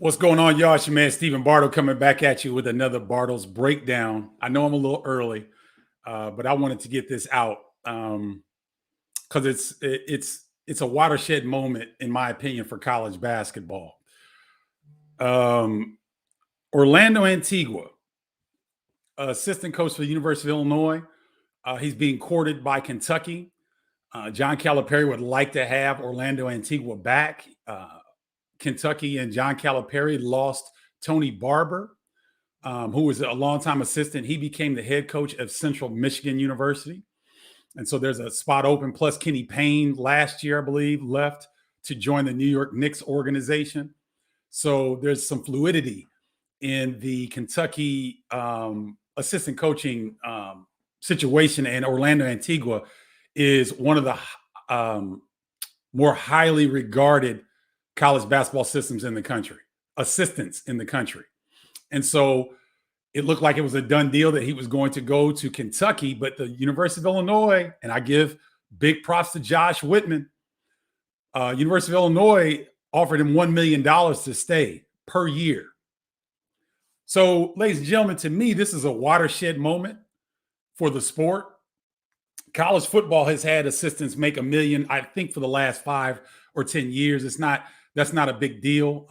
What's going on, y'all? It's your man, Stephen Bardo, coming back at you with another Bardo's Breakdown. I know I'm a little early, but I wanted to get this out because it's a watershed moment, in my opinion, for college basketball. Orlando Antigua, assistant coach for the University of Illinois. He's being courted by Kentucky. John Calipari would like to have Orlando Antigua back. Kentucky and John Calipari lost Tony Barber, who was a longtime assistant. He became the head coach of Central Michigan University. And so there's a spot open. Plus, Kenny Payne last year, I believe, left to join the New York Knicks organization. So there's some fluidity in the Kentucky assistant coaching situation. And Orlando Antigua is one of the more highly regarded college basketball assistants in the country. And so it looked like it was a done deal that he was going to go to Kentucky, but the University of Illinois, and I give big props to Josh Whitman, University of Illinois offered him $1 million to stay per year. So, ladies and gentlemen, to me, this is a watershed moment for the sport. College football has had assistants make $1 million, I think, for the last 5 or 10 years. That's not a big deal.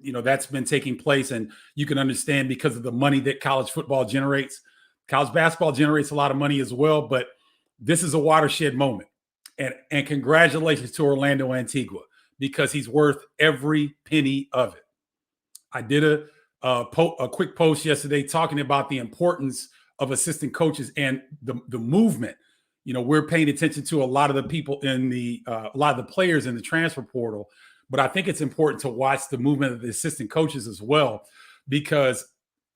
That's been taking place, and you can understand because of the money that college football generates. College basketball generates a lot of money as well, but this is a watershed moment. And congratulations to Orlando Antigua, because he's worth every penny of it. I did a quick post yesterday talking about the importance of assistant coaches and the movement. We're paying attention to a lot of the people in a lot of the players in the transfer portal, but I think it's important to watch the movement of the assistant coaches as well, because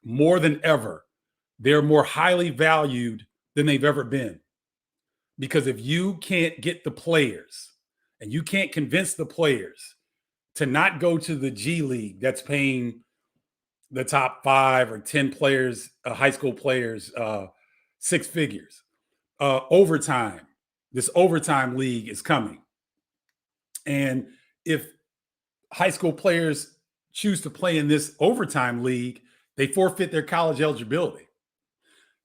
more than ever, they're more highly valued than they've ever been. Because if you can't get the players and you can't convince the players to not go to the G League that's paying the top 5 or 10 players, high school players, 6 figures, overtime, this overtime league is coming. And if high school players choose to play in this overtime league, they forfeit their college eligibility.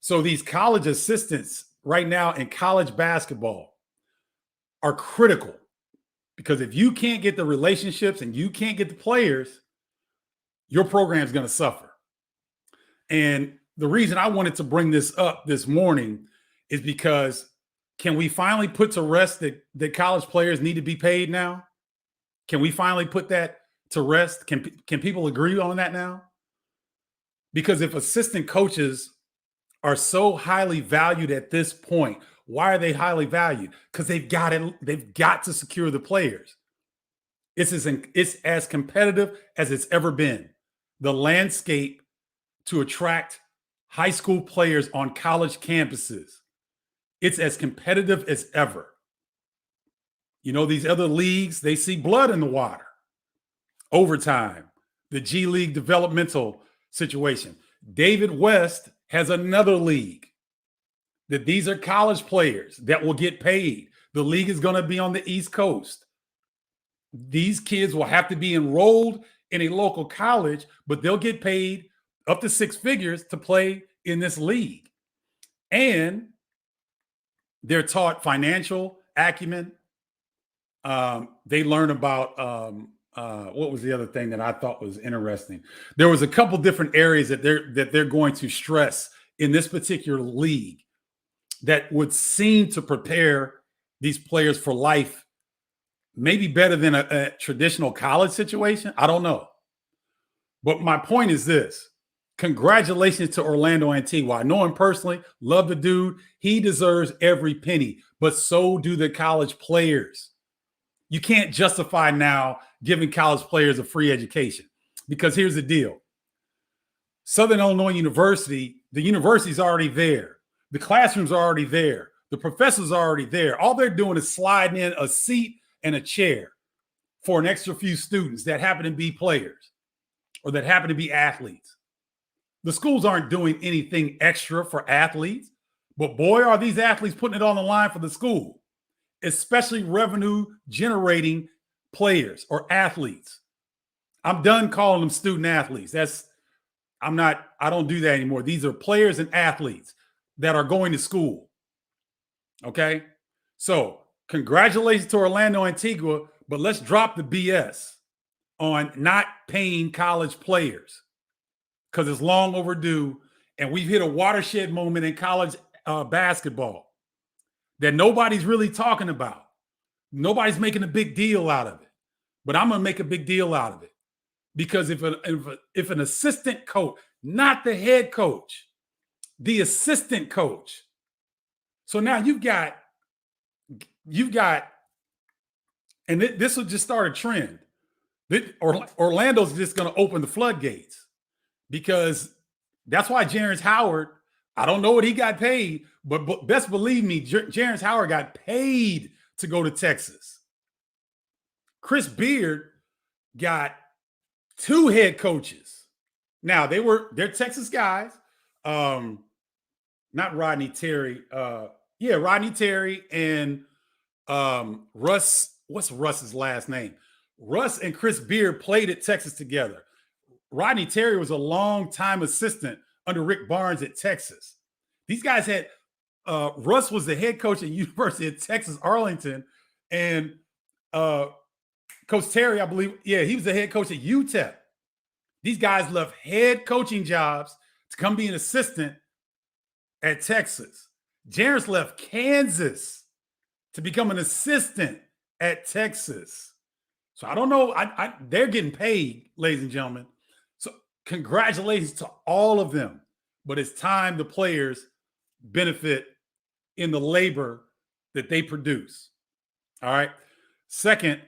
So these college assistants right now in college basketball are critical, because if you can't get the relationships and you can't get the players, your program is going to suffer. And the reason I wanted to bring this up this morning is because, can we finally put to rest that college players need to be paid now? Can we finally put that to rest? Can people agree on that now? Because if assistant coaches are so highly valued at this point, why are they highly valued? Because they've got to secure the players. It's as competitive as it's ever been. The landscape to attract high school players on college campuses, it's as competitive as ever. These other leagues, they see blood in the water. Overtime, the G League developmental situation. David West has another league that these are college players that will get paid. The league is going to be on the East Coast. These kids will have to be enrolled in a local college, but they'll get paid up to 6 figures to play in this league. And they're taught financial acumen. They learn about what was the other thing that I thought was interesting? There was a couple different areas that they're going to stress in this particular league that would seem to prepare these players for life, maybe better than a traditional college situation. I don't know. But my point is this. Congratulations to Orlando Antigua. I know him personally, love the dude. He deserves every penny, but so do the college players. You can't justify now giving college players a free education, because here's the deal. Southern Illinois University, the university's already there. The classrooms are already there. The professors are already there. All they're doing is sliding in a seat and a chair for an extra few students that happen to be players or that happen to be athletes. The schools aren't doing anything extra for athletes, but boy, are these athletes putting it on the line for the school, especially revenue generating players or athletes. I'm done calling them student athletes. I don't do that anymore. These are players and athletes that are going to school. Okay. So congratulations to Orlando Antigua, but let's drop the BS on not paying college players because it's long overdue. And we've hit a watershed moment in college basketball that nobody's really talking about. Nobody's making a big deal out of it, but I'm going to make a big deal out of it because if an assistant coach, not the head coach, the assistant coach. So now you've got, and this will just start a trend. Orlando's just going to open the floodgates because that's why Jarence Howard, I don't know what he got paid, but best believe me, Jarence Howard got paid to go to Texas. Chris Beard got 2 head coaches. Now they're Texas guys. Not Rodney Terry. Rodney Terry and Russ. What's Russ's last name? Russ and Chris Beard played at Texas together. Rodney Terry was a long-time assistant under Rick Barnes at Texas. These guys had Russ was the head coach at University of Texas Arlington, and Coach Terry, I believe, he was the head coach at UTEP. These guys left head coaching jobs to come be an assistant at Texas. Jarence left Kansas to become an assistant at Texas. So I don't know. They're getting paid, ladies and gentlemen. So congratulations to all of them. But it's time the players benefit in the labor that they produce. All right. Second,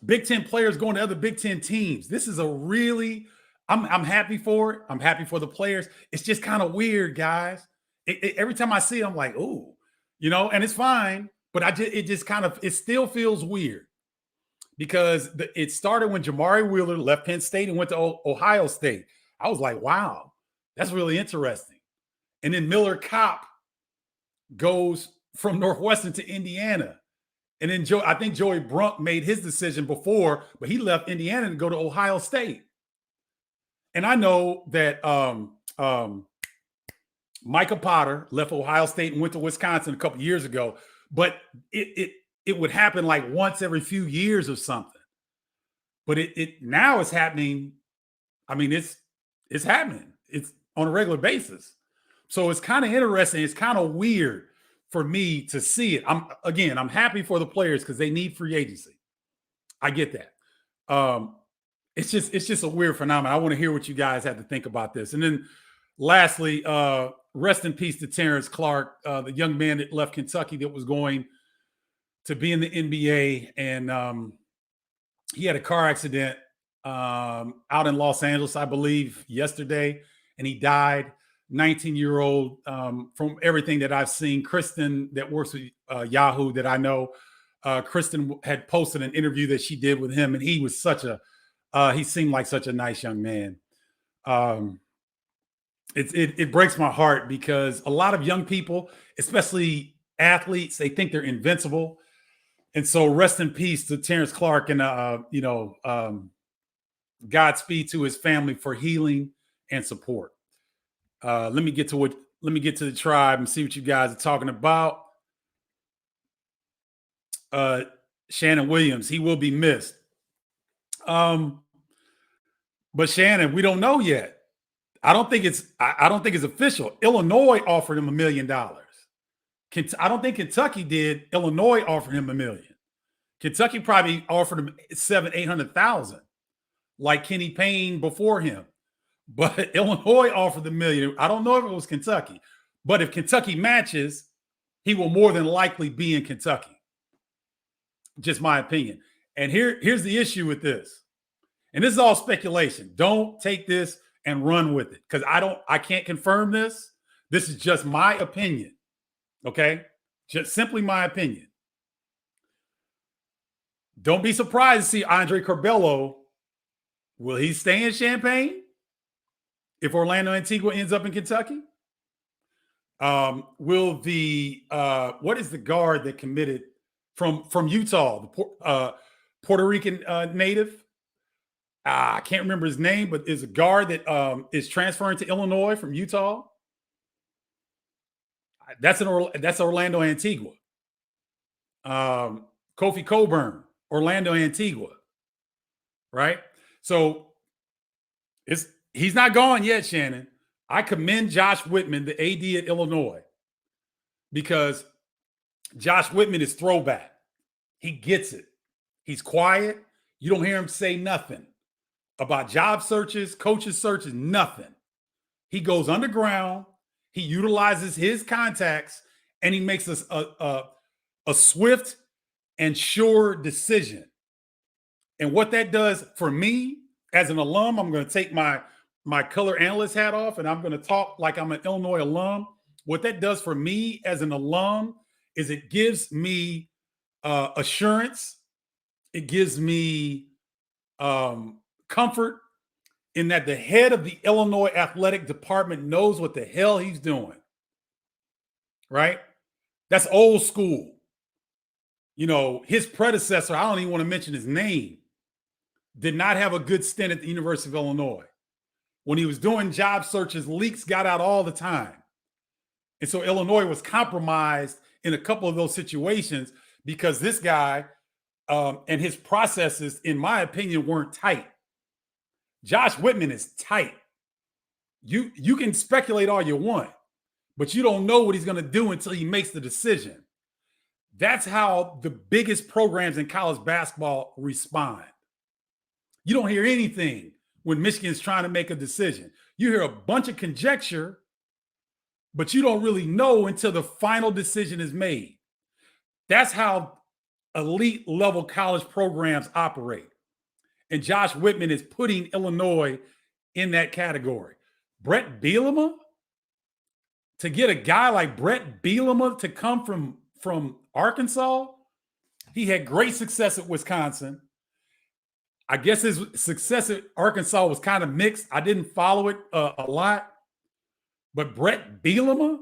Big Ten players going to other Big Ten teams. This is I'm happy for it. I'm happy for the players. It's just kind of weird, guys. Every time I see it, I'm like, oh, and it's fine. But it still feels weird because it started when Jamari Wheeler left Penn State and went to Ohio State. I was like, wow, that's really interesting. And then Miller Kopp goes from Northwestern to Indiana. And then I think Joey Brunk made his decision before, but he left Indiana to go to Ohio State. And I know that Micah Potter left Ohio State and went to Wisconsin a couple years ago, but it would happen like once every few years or something. But it now it's happening. I mean, it's happening. It's on a regular basis. So it's kind of interesting. It's kind of weird for me to see it. I'm happy for the players because they need free agency. I get that. It's just a weird phenomenon. I want to hear what you guys have to think about this. And then lastly, rest in peace to Terrence Clark, the young man that left Kentucky that was going to be in the NBA. And he had a car accident out in Los Angeles, I believe, yesterday, and he died. 19-year-old, from everything that I've seen. Kristen, that works with Yahoo, that I know, Kristen had posted an interview that she did with him, and he was he seemed like such a nice young man. It breaks my heart because a lot of young people, especially athletes, they think they're invincible. And so rest in peace to Terrence Clark, and Godspeed to his family for healing and support. Let me get to the tribe and see what you guys are talking about. Shannon Williams, he will be missed. But Shannon, we don't know yet. I don't think it's official. Illinois offered him $1 million. I don't think Kentucky did. Illinois offered him $1 million. Kentucky probably offered him $700,000-800,000, like Kenny Payne before him. But Illinois offered the $1 million. I don't know if it was Kentucky, but if Kentucky matches, he will more than likely be in Kentucky. Just my opinion. And here's the issue with this. And this is all speculation. Don't take this and run with it because I can't confirm this. This is just my opinion. Okay? Just simply my opinion. Don't be surprised to see Andre Curbelo. Will he stay in Champaign if Orlando Antigua ends up in Kentucky? Will the what is the guard that committed from Utah, the Puerto Rican native? I can't remember his name, but is a guard that is transferring to Illinois from Utah. That's Orlando Antigua. Kofi Coburn, Orlando Antigua. Right? So he's not gone yet, Shannon. I commend Josh Whitman, the AD at Illinois, because Josh Whitman is throwback. He gets it. He's quiet. You don't hear him say nothing about job searches, coaches searches, nothing. He goes underground. He utilizes his contacts, and he makes a swift and sure decision. And what that does for me as an alum, I'm going to take my color analyst hat off, and I'm going to talk like I'm an Illinois alum. What that does for me as an alum is it gives me assurance. It gives me comfort in that the head of the Illinois athletic department knows what the hell he's doing. Right? That's old school. You know, his predecessor, I don't even want to mention his name, did not have a good stint at the University of Illinois. When he was doing job searches, leaks got out all the time. And so Illinois was compromised in a couple of those situations because this guy and his processes, in my opinion, weren't tight. Josh Whitman is tight. You can speculate all you want, but you don't know what he's going to do until he makes the decision. That's how the biggest programs in college basketball respond. You don't hear anything when Michigan's trying to make a decision. You hear a bunch of conjecture, but you don't really know until the final decision is made. That's how elite level college programs operate. And Josh Whitman is putting Illinois in that category. Brett Bielema, to get a guy like Brett Bielema to come from Arkansas, he had great success at Wisconsin. I guess his success at Arkansas was kind of mixed. I didn't follow it a lot. But Brett Bielema,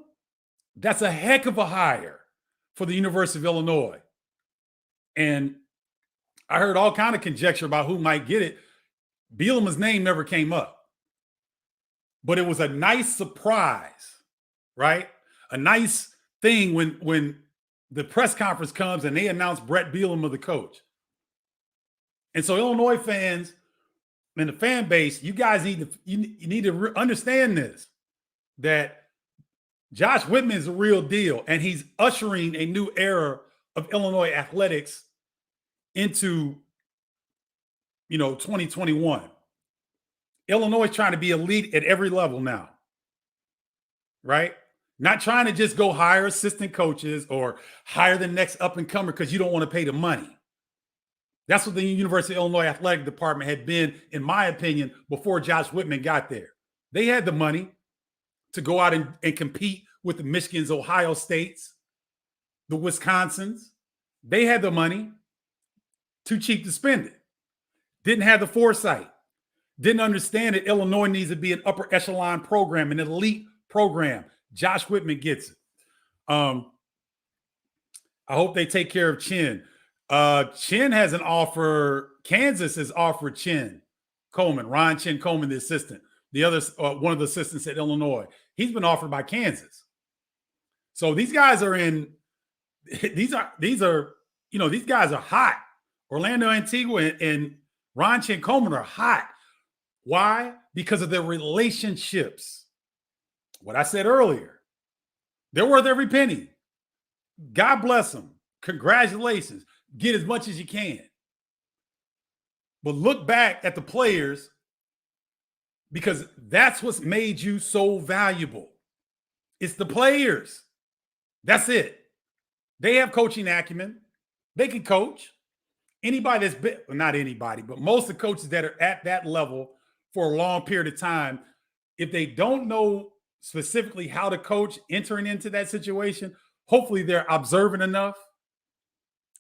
that's a heck of a hire for the University of Illinois. And I heard all kind of conjecture about who might get it. Bielema's name never came up. But it was a nice surprise, right? A nice thing when the press conference comes and they announce Brett Bielema the coach. And so Illinois fans and the fan base, you guys need to understand this, that Josh Whitman is a real deal, and he's ushering a new era of Illinois athletics into, 2021. Illinois is trying to be elite at every level now, right? Not trying to just go hire assistant coaches or hire the next up-and-comer because you don't want to pay the money. That's what the University of Illinois athletic department had been, in my opinion, before Josh Whitman got there. They had the money to go out and compete with the Michigans, Ohio States, the Wisconsins. They had the money, too cheap to spend it. Didn't have the foresight. Didn't understand that Illinois needs to be an upper echelon program, an elite program. Josh Whitman gets it. I hope they take care of Chin. Chin has an offer. Kansas has offered Chin Coleman, Ron Chin Coleman, the assistant, the other one of the assistants at Illinois. He's been offered by Kansas. So these guys are in. These guys are hot. Orlando Antigua and Ron Chin Coleman are hot. Why? Because of their relationships. What I said earlier, they're worth every penny. God bless them. Congratulations. Get as much as you can. But look back at the players, because that's what's made you so valuable. It's the players. That's it. They have coaching acumen. They can coach. Anybody that's been, well, not anybody, but most of the coaches that are at that level for a long period of time, if they don't know specifically how to coach entering into that situation, hopefully they're observant enough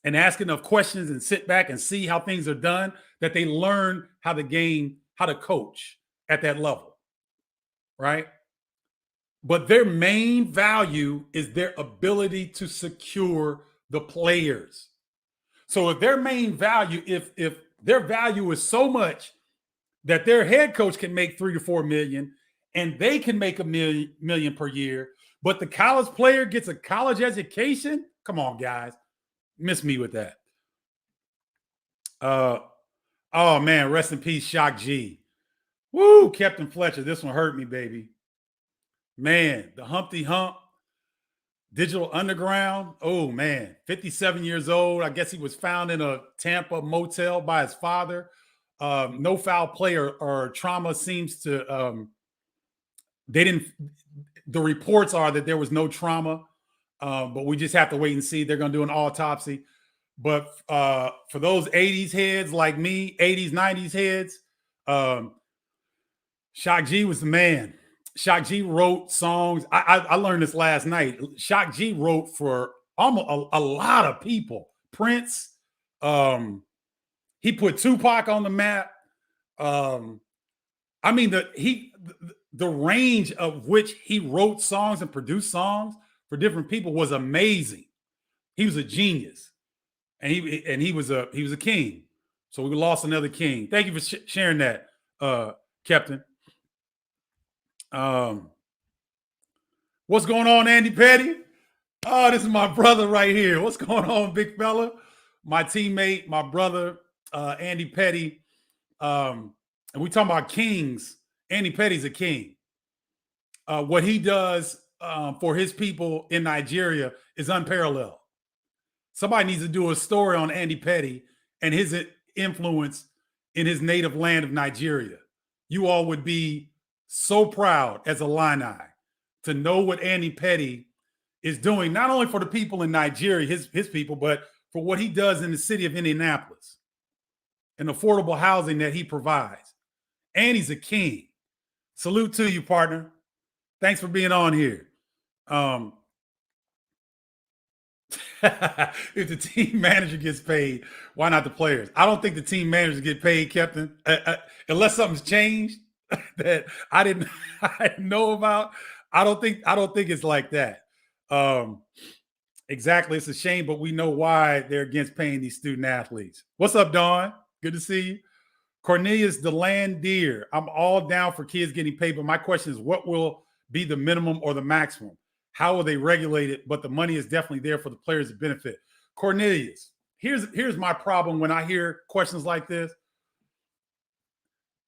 and ask enough questions and sit back and see how things are done that they learn how to coach at that level, right? But their main value is their ability to secure the players. So if their main value, if their value is so much that their head coach can make 3 to 4 million and they can make a million per year, but the college player gets a college education? Come on, guys. Miss me with that. Oh man, rest in peace, Shock G. Woo, Captain Fletcher. This one hurt me, baby. Man, the Humpty Hump, Digital Underground. Oh man, 57 years old. I guess he was found in a Tampa motel by his father. No foul play or trauma seems to. They didn't. The reports are that there was no trauma, but we just have to wait and see. They're going to do an autopsy. But for those 80s heads like me, 80s, 90s heads, Shock G was the man. Shock G wrote songs. I learned this last night. Shock G wrote for almost a lot of people. Prince. He put Tupac on the map. I mean, the range of which he wrote songs and produced songs for different people was amazing. He was a genius, and he was a king. So we lost another king. Thank you for sharing that, Captain. What's going on, Andy Petty? Oh, this is my brother right here. What's going on, big fella? My teammate, my brother, Andy Petty. And we talking about kings. Andy Petty's a king. What he does for his people in Nigeria is unparalleled. Somebody needs to do a story on Andy Petty and his influence in his native land of Nigeria. You all would be so proud as a Illini to know what Andy Petty is doing, not only for the people in Nigeria, his people, but for what he does in the city of Indianapolis and affordable housing that he provides. Andy's a king. Salute to you, partner. Thanks for being on here. If the team manager gets paid, why not the players? I don't think the team managers get paid, Captain, unless something's changed that I didn't know about. I don't think it's like that. Exactly. It's a shame, but we know why they're against paying these student athletes. What's up, Dawn? Good to see you. Cornelius Delandier. I'm all down for kids getting paid, but my question is, what will be the minimum or the maximum? How will they regulate it? But the money is definitely there for the players to benefit. Cornelius, here's my problem when I hear questions like this.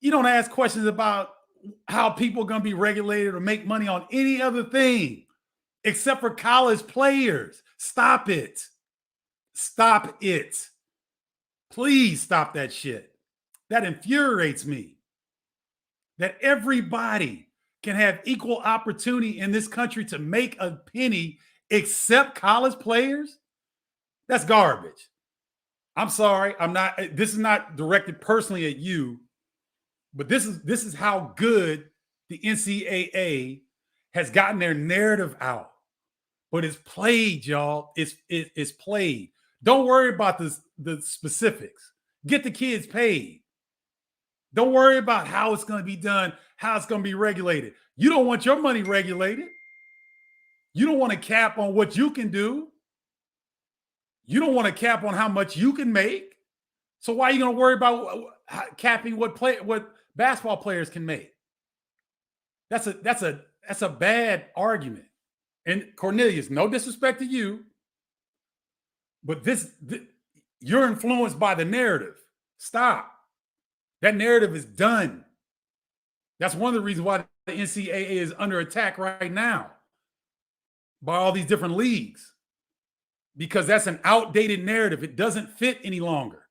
You don't ask questions about how people are going to be regulated or make money on any other thing except for college players. Stop it. Stop it. Please stop that shit. That infuriates me. That everybody can have equal opportunity in this country to make a penny except college players. That's garbage. I'm sorry. This is not directed personally at you, but this is how good the NCAA has gotten their narrative out. But it's played, y'all. It's played. Don't worry about the specifics. Get the kids paid. Don't worry about how it's going to be done, how it's going to be regulated. You don't want your money regulated. You don't want to cap on what you can do. You don't want to cap on how much you can make. So why are you going to worry about capping what basketball players can make? That's a bad argument. And Cornelius, no disrespect to you, but you're influenced by the narrative. Stop. That narrative is done. That's one of the reasons why the NCAA is under attack right now by all these different leagues, because that's an outdated narrative. It doesn't fit any longer.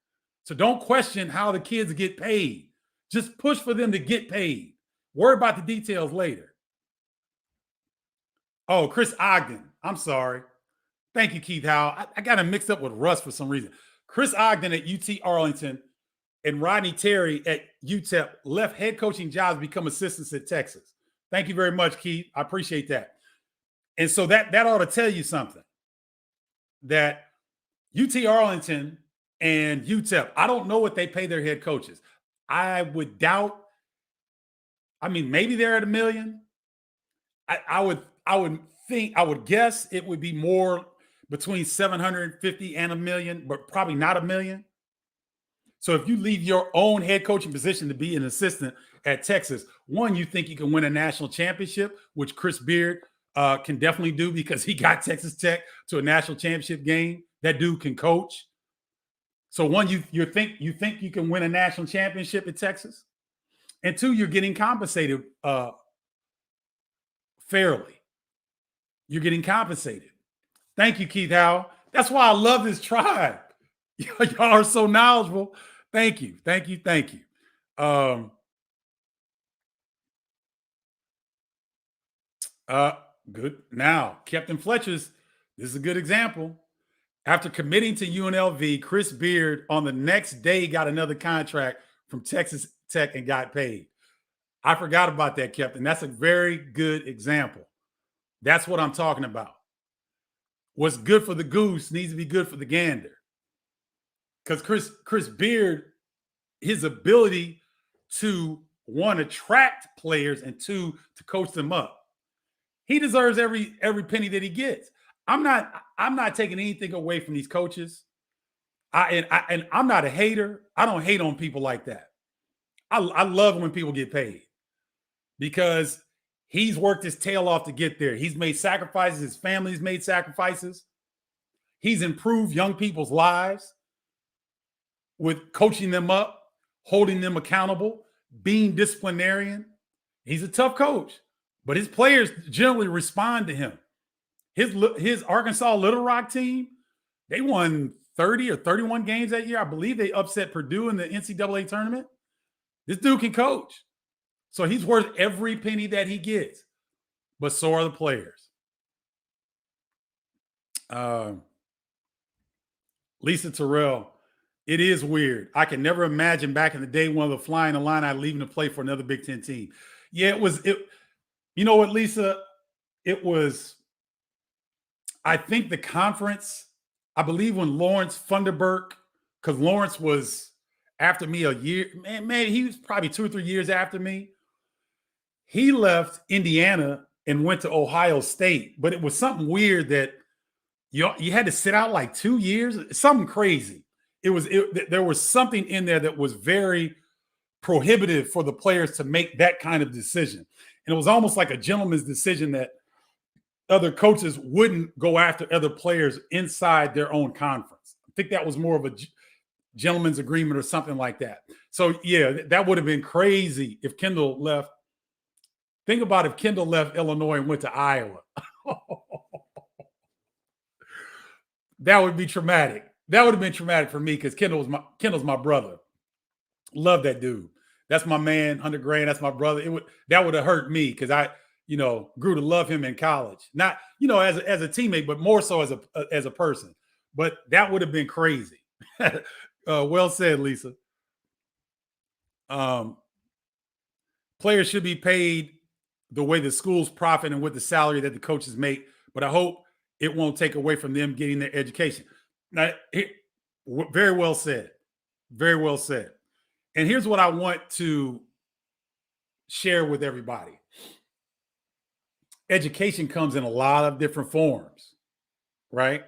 So don't question how the kids get paid. Just push for them to get paid. Worry about the details later. Oh, Chris Ogden. I'm sorry. Thank you, Keith Howell. I got him mixed up with Russ for some reason. Chris Ogden at UT Arlington and Rodney Terry at UTEP left head coaching jobs to become assistants at Texas. Thank you very much, Keith. I appreciate that. And so that ought to tell you something. That UT Arlington and UTEP, I don't know what they pay their head coaches. I would doubt. I mean, maybe they're at $1 million. I would guess it would be more between 750 and $1 million, but probably not $1 million. So if you leave your own head coaching position to be an assistant at Texas, one, you think you can win a national championship, which Chris Beard can definitely do because he got Texas Tech to a national championship game. That dude can coach. So one, you think you can win a national championship at Texas, and two, you're getting compensated fairly. You're getting compensated. Thank you, Keith Howell. That's why I love this tribe. Y'all are so knowledgeable. Thank you. Good. Now, Captain Fletcher's, this is a good example. After committing to UNLV, Chris Beard on the next day got another contract from Texas Tech and got paid. I forgot about that, Captain. That's a very good example. That's what I'm talking about. What's good for the goose needs to be good for the gander. Because Chris Beard, his ability to, one, attract players, and two, to coach them up. He deserves every penny that he gets. I'm not taking anything away from these coaches. And I'm not a hater. I don't hate on people like that. I love when people get paid because he's worked his tail off to get there. He's made sacrifices. His family's made sacrifices. He's improved young people's lives with coaching them up, holding them accountable, being disciplinarian. He's a tough coach, but his players generally respond to him. His Arkansas Little Rock team, they won 30 or 31 games that year. I believe they upset Purdue in the NCAA tournament. This dude can coach. So he's worth every penny that he gets. But so are the players. Lisa Terrell, it is weird. I can never imagine back in the day one of the flying Illini leaving to play for another Big Ten team. Yeah, you know what, Lisa? It was, I think the conference, I believe when Lawrence Funderburk, because Lawrence was after me a year, man, he was probably 2 or 3 years after me. He left Indiana and went to Ohio State, but it was something weird that you had to sit out like 2 years, something crazy. There was something in there that was very prohibitive for the players to make that kind of decision. And it was almost like a gentleman's decision that other coaches wouldn't go after other players inside their own conference. I think that was more of a gentleman's agreement or something like that. So, yeah, that would have been crazy if Kendall left. Think about if Kendall left Illinois and went to Iowa. That would be traumatic. That would have been traumatic for me because Kendall's my brother. Love that dude. That's my man, 100 grand. That's my brother. That would have hurt me because I grew to love him in college. Not, as a teammate, but more so as a person. But that would have been crazy. Well said, Lisa. Players should be paid the way the schools profit and with the salary that the coaches make, but I hope it won't take away from them getting their education. Now, very well said. Very well said. And here's what I want to share with everybody. Education comes in a lot of different forms, right?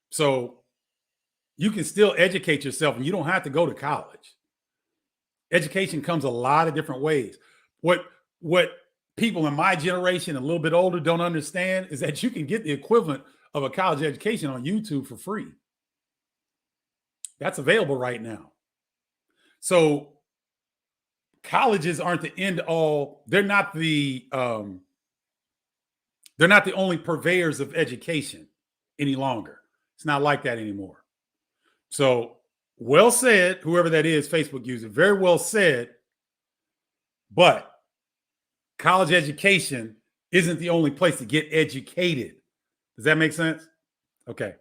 So you can still educate yourself and you don't have to go to college. Education comes a lot of different ways. What people in my generation, a little bit older, don't understand is that you can get the equivalent of a college education on YouTube for free. That's available right now. So colleges aren't the end all. They're not the only purveyors of education any longer. It's not like that anymore. So well said, whoever that is, Facebook user, very well said. But college education isn't the only place to get educated. Does that make sense? Okay.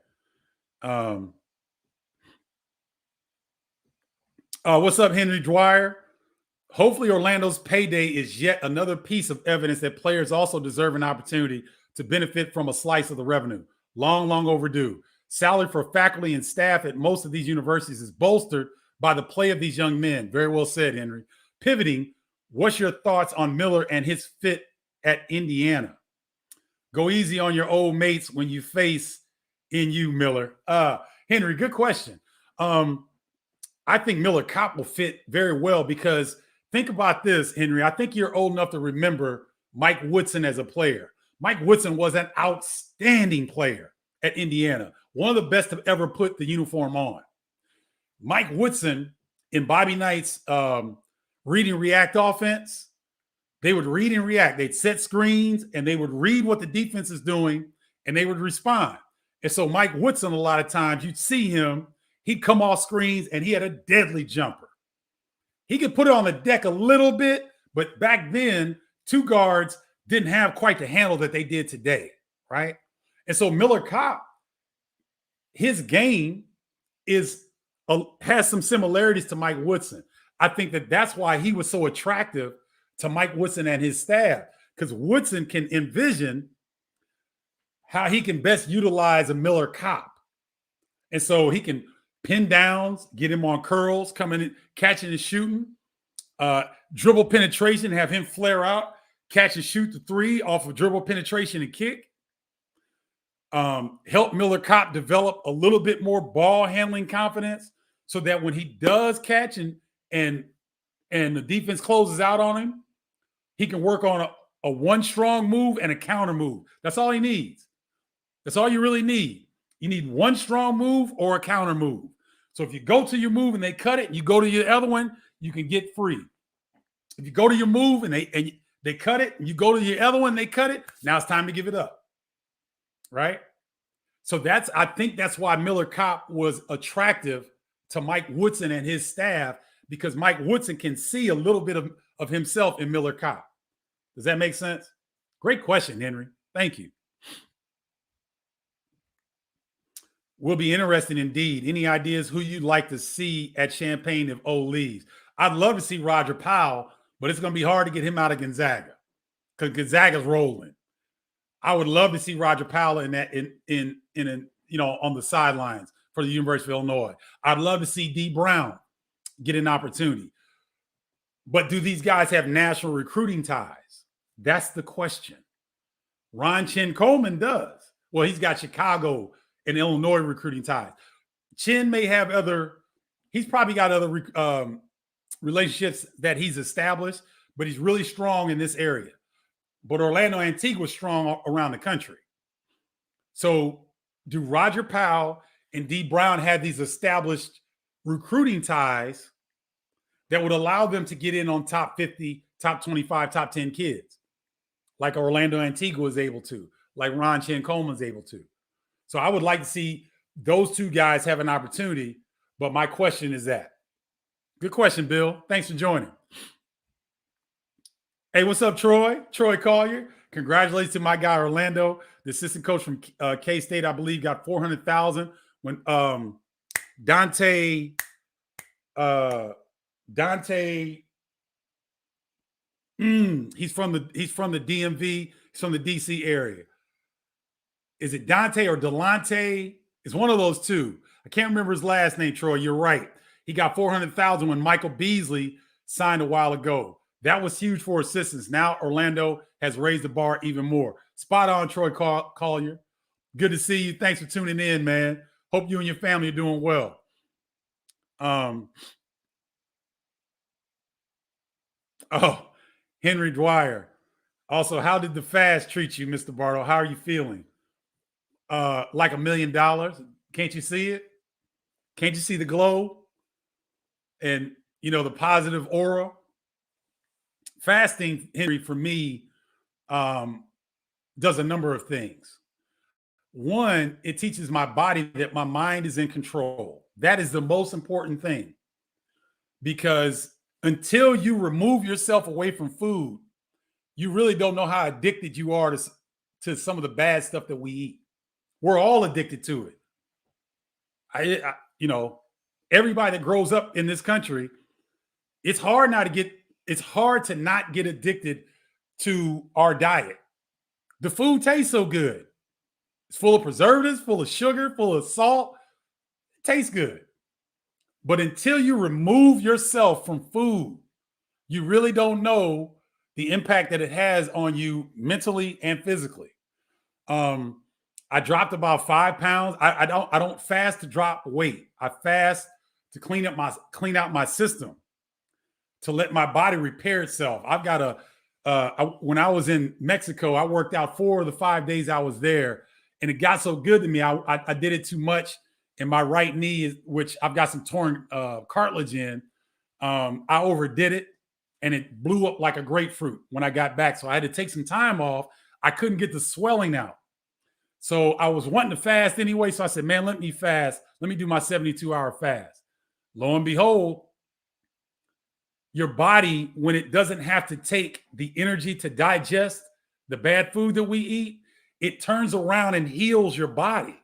What's up, Henry Dwyer? Hopefully Orlando's payday is yet another piece of evidence that players also deserve an opportunity to benefit from a slice of the revenue. Long, long overdue. Salary for faculty and staff at most of these universities is bolstered by the play of these young men. Very well said, Henry. Pivoting, what's your thoughts on Miller and his fit at Indiana? Go easy on your old mates when you face NU, Miller. Henry, good question. I think Miller Kopp will fit very well because think about this, Henry. I think you're old enough to remember Mike Woodson as a player. Mike Woodson was an outstanding player at Indiana, one of the best to ever put the uniform on. Mike Woodson in Bobby Knight's read and react offense, they would read and react. They'd set screens and they would read what the defense is doing and they would respond. And so Mike Woodson, a lot of times you'd see him, he'd come off screens and he had a deadly jumper. He could put it on the deck a little bit, but back then, two guards didn't have quite the handle that they did today, right? And so Miller Kopp, his game has some similarities to Mike Woodson. I think that's why he was so attractive to Mike Woodson and his staff, because Woodson can envision how he can best utilize a Miller Kopp. And so he can pin downs, get him on curls, coming in, catching and shooting, dribble penetration, have him flare out, catch and shoot the three off of dribble penetration and kick. Help Miller Kopp develop a little bit more ball handling confidence so that when he does catch and the defense closes out on him, he can work on a one strong move and a counter move. That's all he needs. That's all you really need. You need one strong move or a counter move. So if you go to your move and they cut it, and you go to your other one, you can get free. If you go to your move and they cut it, and you go to your other one, and they cut it, now it's time to give it up. Right? So I think that's why Miller Kopp was attractive to Mike Woodson and his staff, because Mike Woodson can see a little bit of himself in Miller Kopp. Does that make sense? Great question, Henry. Thank you. Will be interesting indeed. Any ideas who you'd like to see at Champaign if O leaves? I'd love to see Roger Powell, but it's going to be hard to get him out of Gonzaga because Gonzaga's rolling. I would love to see Roger Powell on the sidelines for the University of Illinois. I'd love to see D. Brown get an opportunity. But do these guys have national recruiting ties? That's the question. Ron Chin Coleman does. Well, he's got Chicago and Illinois recruiting ties. Chin may have he's probably got other relationships that he's established, but he's really strong in this area. But Orlando Antigua is strong around the country. So do Roger Powell and D. Brown have these established recruiting ties that would allow them to get in on top 50, top 25, top 10 kids, like Orlando Antigua is able to, like Ron Chin Coleman is able to? So I would like to see those two guys have an opportunity, but my question is that. Good question, Bill. Thanks for joining. Hey, what's up, Troy? Troy Collier. Congratulations to my guy, Orlando, the assistant coach from K-State, I believe, got $400,000 when Dante, he's from the DMV, he's from the DC area. Is it Dante or Delante? It's one of those two. I can't remember his last name, Troy. You're right. He got $400,000 when Michael Beasley signed a while ago. That was huge for assistants. Now Orlando has raised the bar even more. Spot on, Troy Collier. Good to see you. Thanks for tuning in, man. Hope you and your family are doing well. Henry Dwyer. Also, how did the fast treat you, Mr. Bardo? How are you feeling? Like $1 million. Can't you see it? Can't you see the glow? And, the positive aura? Fasting, Henry, for me, does a number of things. One, it teaches my body that my mind is in control. That is the most important thing. Because until you remove yourself away from food, you really don't know how addicted you are to some of the bad stuff that we eat. We're all addicted to it. Everybody that grows up in this country, it's hard to not get addicted to our diet. The food tastes so good. It's full of preservatives, full of sugar, full of salt. It tastes good. But until you remove yourself from food, you really don't know the impact that it has on you mentally and physically. I dropped about 5 pounds. I don't fast to drop weight. I fast to clean out my system, to let my body repair itself. I've got when I was in Mexico, I worked out 4 of the 5 days I was there, and it got so good to me. I did it too much, and my right knee, which I've got some torn cartilage in, I overdid it, and it blew up like a grapefruit when I got back. So I had to take some time off. I couldn't get the swelling out. So I was wanting to fast anyway. So I said, man, let me fast. Let me do my 72-hour fast. Lo and behold, your body, when it doesn't have to take the energy to digest the bad food that we eat, it turns around and heals your body.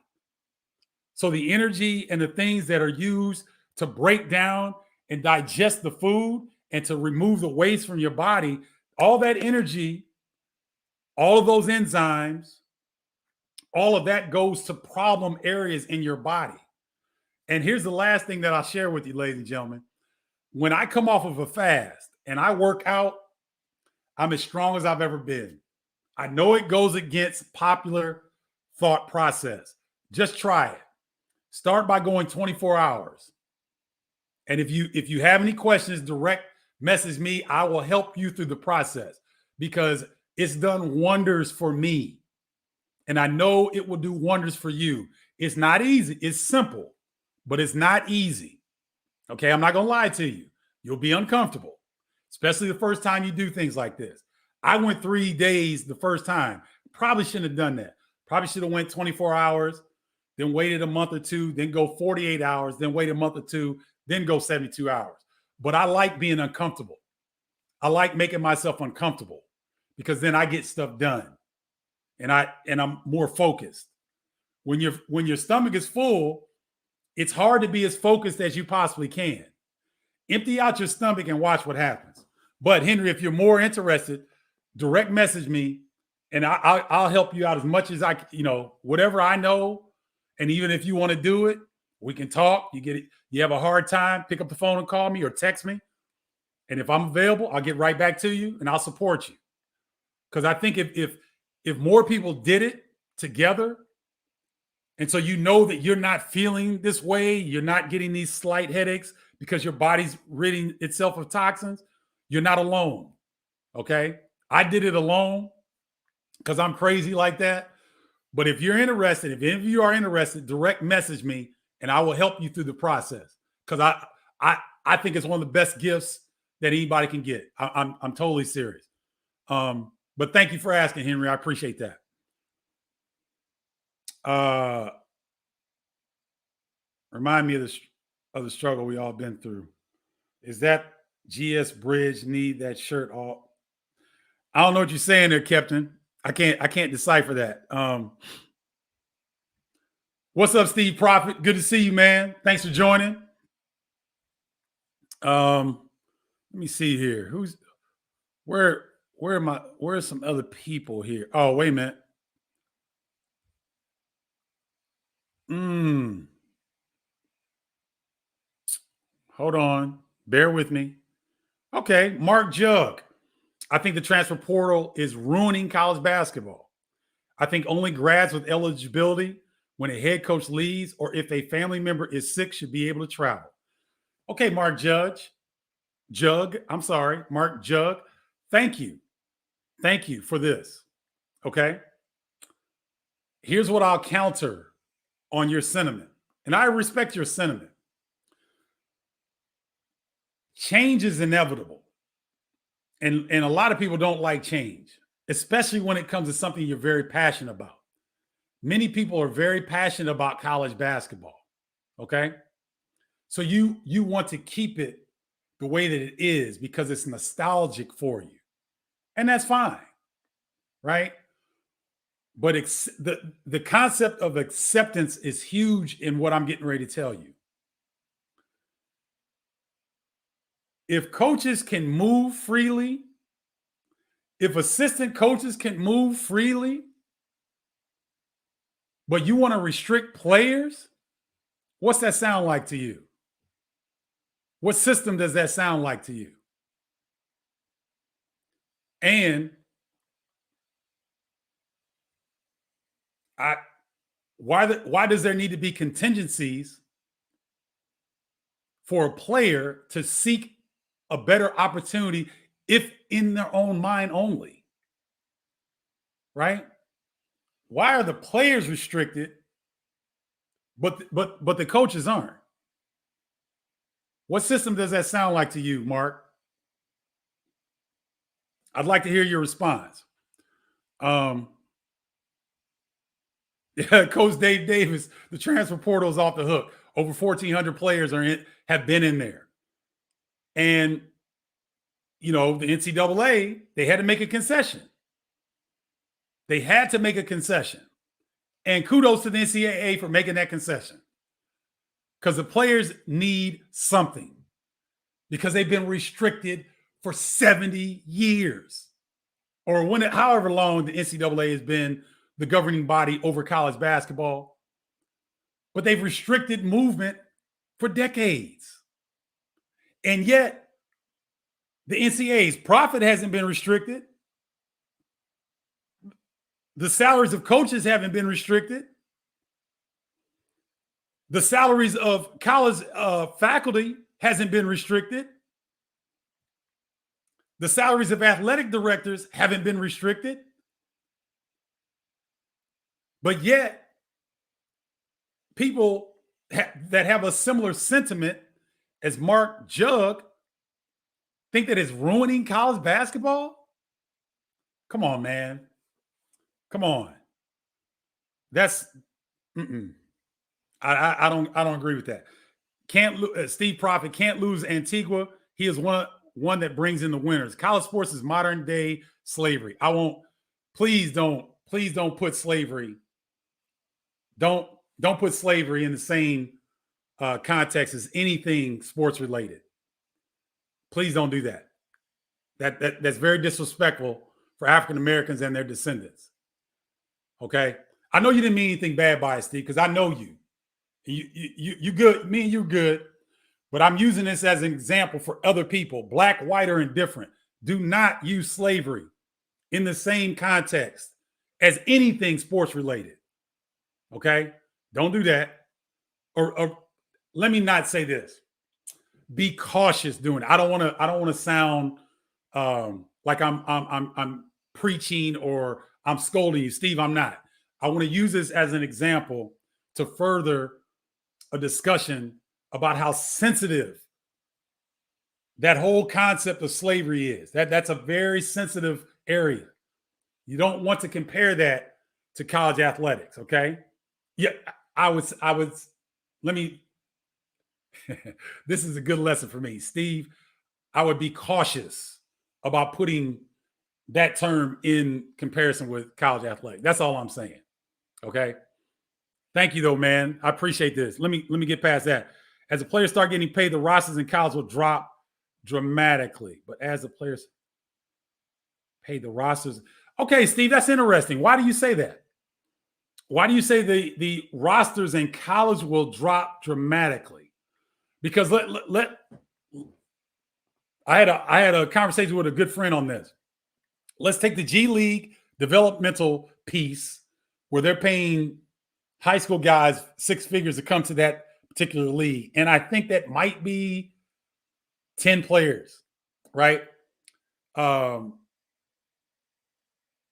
So the energy and the things that are used to break down and digest the food and to remove the waste from your body, all that energy, all of those enzymes, all of that goes to problem areas in your body. And here's the last thing that I'll share with you, ladies and gentlemen. When I come off of a fast and I work out, I'm as strong as I've ever been. I know it goes against popular thought process. Just try it. Start by going 24 hours. And if you have any questions, direct message me. I will help you through the process because it's done wonders for me. And I know it will do wonders for you. It's not easy. It's simple, but it's not easy. Okay, I'm not going to lie to you. You'll be uncomfortable, especially the first time you do things like this. I went 3 days the first time. Probably shouldn't have done that. Probably should have went 24 hours, then waited a month or two, then go 48 hours, then wait a month or two, then go 72 hours. But I like being uncomfortable. I like making myself uncomfortable because then I get stuff done and I'm more focused. When your stomach is full, it's hard to be as focused as you possibly can. Empty out your stomach and watch what happens. But Henry, if you're more interested, direct message me and I'll help you out as much as I, whatever I know. And even if you want to do it, we can talk. You have a hard time, pick up the phone and call me or text me. And if I'm available, I'll get right back to you and I'll support you. Because I think if more people did it together, and so you know that you're not feeling this way, you're not getting these slight headaches because your body's ridding itself of toxins, you're not alone, okay? I did it alone because I'm crazy like that. But if you're interested, if any of you are interested, direct message me and I will help you through the process because I think it's one of the best gifts that anybody can get. I'm totally serious. But thank you for asking, Henry. I appreciate that. Remind me of the struggle we all been through. Is that GS Bridge need that shirt all? I don't know what you're saying there, Captain. I can't decipher that. What's up, Steve Prophet? Good to see you, man. Thanks for joining. Let me see here. Where are some other people here? Oh, wait a minute. Hold on. Bear with me. Okay, Mark Jugg. I think the transfer portal is ruining college basketball. I think only grads with eligibility when a head coach leaves or if a family member is sick should be able to travel. Okay, Mark Jugg. I'm sorry, Mark Jugg. Thank you. Thank you for this. Okay. Here's what I'll counter on your sentiment. And I respect your sentiment. Change is inevitable. And a lot of people don't like change, especially when it comes to something you're very passionate about. Many people are very passionate about college basketball. Okay. So you want to keep it the way that it is because it's nostalgic for you. And that's fine. Right. But the concept of acceptance is huge in what I'm getting ready to tell you. If coaches can move freely, if assistant coaches can move freely, but you want to restrict players, what's that sound like to you? What system does that sound like to you? And why does there need to be contingencies for a player to seek a better opportunity if in their own mind only? Right? Why are the players restricted, but the coaches aren't? What system does that sound like to you, Mark? I'd like to hear your response. Yeah, Coach Dave Davis, the transfer portal is off the hook. Over 1,400 players have been in there. And, the NCAA, they had to make a concession. They had to make a concession. And kudos to the NCAA for making that concession. Because the players need something. Because they've been restricted for 70 years. Or however long the NCAA has been the governing body over college basketball. But they've restricted movement for decades. And yet, the NCAA's profit hasn't been restricted. The salaries of coaches haven't been restricted. The salaries of college faculty hasn't been restricted. The salaries of athletic directors haven't been restricted. But yet, people that have a similar sentiment as Mark Jugg think that it's ruining college basketball? Come on, man. Come on. That's I don't agree with that. Steve Profit can't lose Antigua. He is one that brings in the winners. College sports is modern day slavery. I won't. Please don't put slavery. Don't put slavery in the same context as anything sports related. Please don't do that. That's very disrespectful for African Americans and their descendants. Okay, I know you didn't mean anything bad by it, Steve, because I know you. You good. Me and you good. But I'm using this as an example for other people, black, white, or indifferent. Do not use slavery in the same context as anything sports related. Okay, don't do that. Or let me not say this. Be cautious doing it. I don't want to sound like I'm preaching or I'm scolding you, Steve. I'm not. I want to use this as an example to further a discussion about how sensitive that whole concept of slavery is. That's a very sensitive area. You don't want to compare that to college athletics, okay? Yeah, I would let me this is a good lesson for me, Steve. I would be cautious about putting that term in comparison with college athletics. That's all I'm saying. Okay. Thank you, though, man. I appreciate this. Let me get past that. As the players start getting paid, the rosters in college will drop dramatically. But as the players pay the rosters, okay, Steve, that's interesting. Why do you say that? Why do you say the rosters in college will drop dramatically? Because I had a conversation with a good friend on this. Let's take the G League developmental piece where they're paying high school guys six figures to come to that particular league. And I think that might be 10 players, right?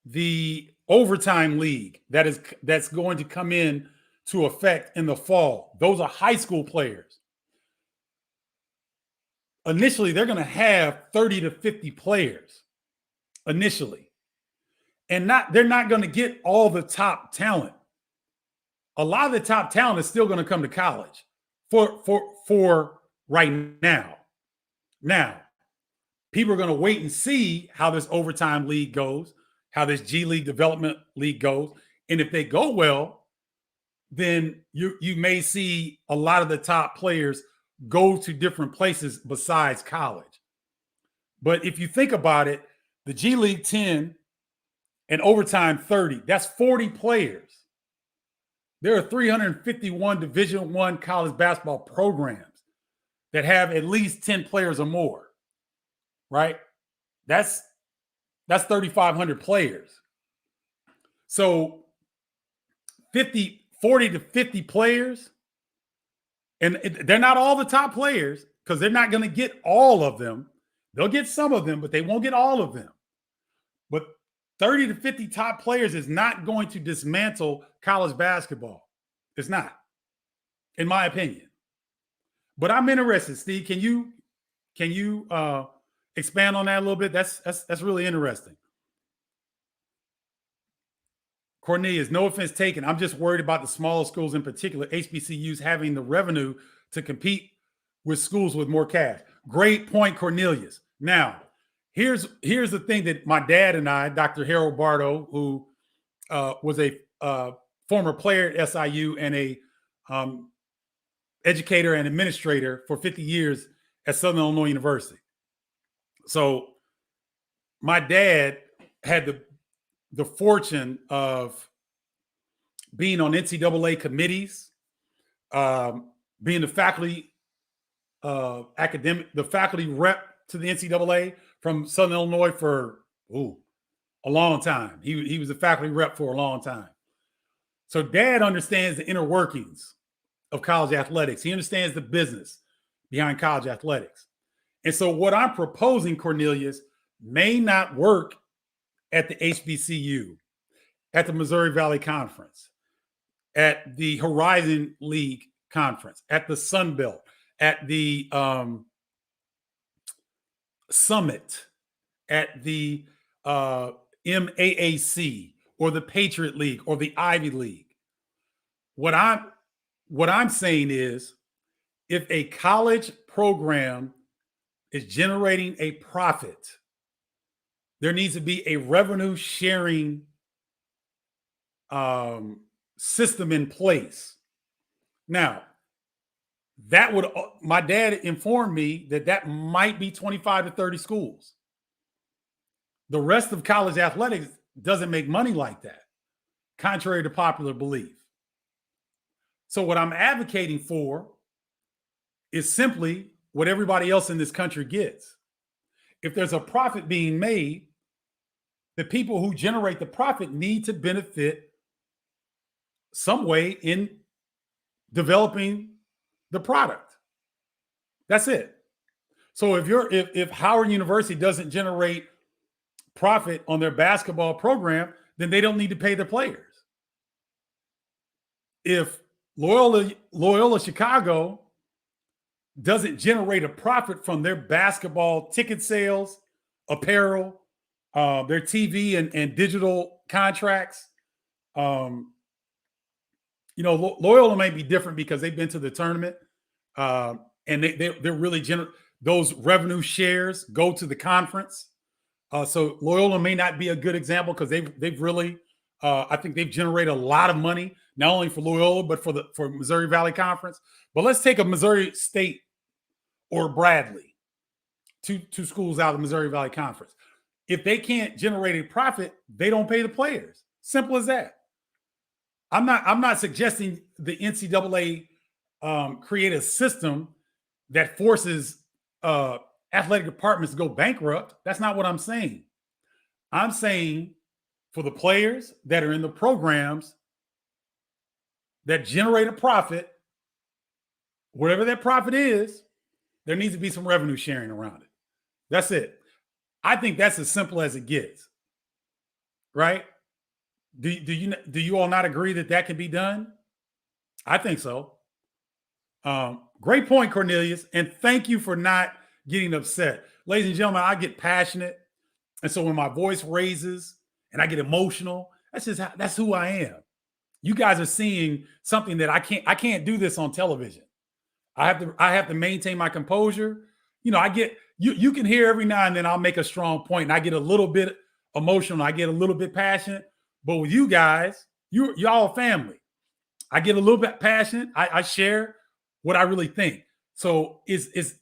The overtime league that's going to come in to effect in the fall. Those are high school players. Initially, they're going to have 30 to 50 players initially. And they're not going to get all the top talent. A lot of the top talent is still going to come to college for right now. Now, people are going to wait and see how this overtime league goes, how this G League development league goes. And if they go well, then you may see a lot of the top players go to different places besides college. But if you think about it, the G League 10 and overtime 30, that's 40 players. There are 351 Division I college basketball programs that have at least 10 players or more, right? That's 3,500 players. So 40 to 50 players And they're not all the top players because they're not going to get all of them. They'll get some of them, but they won't get all of them. But 30 to 50 top players is not going to dismantle college basketball. It's not, in my opinion. But I'm interested, Steve. Can you expand on that a little bit? That's really interesting. Cornelius, no offense taken. I'm just worried about the smaller schools, in particular, HBCUs having the revenue to compete with schools with more cash. Great point, Cornelius. Now, here's the thing that my dad and I, Dr. Harold Bardo, who was a former player at SIU and a educator and administrator for 50 years at Southern Illinois University. So my dad had the fortune of being on NCAA committees, being the faculty the faculty rep to the NCAA from Southern Illinois for a long time. He was a faculty rep for a long time. So Dad understands the inner workings of college athletics. He understands the business behind college athletics. And so what I'm proposing, Cornelius, may not work at the HBCU, at the Missouri Valley Conference, at the Horizon League Conference, at the Sun Belt, at the Summit, at the MAAC, or the Patriot League, or the Ivy League. What I'm saying is, if a college program is generating a profit, there needs to be a revenue sharing system in place. Now, my dad informed me that might be 25 to 30 schools. The rest of college athletics doesn't make money like that, contrary to popular belief. So what I'm advocating for is simply what everybody else in this country gets. If there's a profit being made, the people who generate the profit need to benefit some way in developing the product. That's it. So if Howard University doesn't generate profit on their basketball program, then they don't need to pay their players. If Loyola Chicago doesn't generate a profit from their basketball ticket sales, apparel, their TV and digital contracts, Loyola may be different because they've been to the tournament, and they're really those revenue shares go to the conference. So Loyola may not be a good example because they've really, I think they've generated a lot of money, not only for Loyola, but for Missouri Valley Conference. But let's take a Missouri State or Bradley, two schools out of the Missouri Valley Conference. If they can't generate a profit, they don't pay the players. Simple as that. I'm not suggesting the NCAA create a system that forces athletic departments to go bankrupt. That's not what I'm saying. I'm saying for the players that are in the programs that generate a profit, whatever that profit is, there needs to be some revenue sharing around it. That's it. I think that's as simple as it gets. Right? Do you all not agree that can be done? I think so. Great point, Cornelius, and thank you for not getting upset. Ladies and gentlemen, I get passionate, and so when my voice raises and I get emotional, that's who I am. You guys are seeing something that I can't do this on television. I have to maintain my composure. I get you can hear every now and then I'll make a strong point and I get a little bit emotional, I get a little bit passionate. But with you guys, y'all family. I get a little bit passionate. I share what I really think. So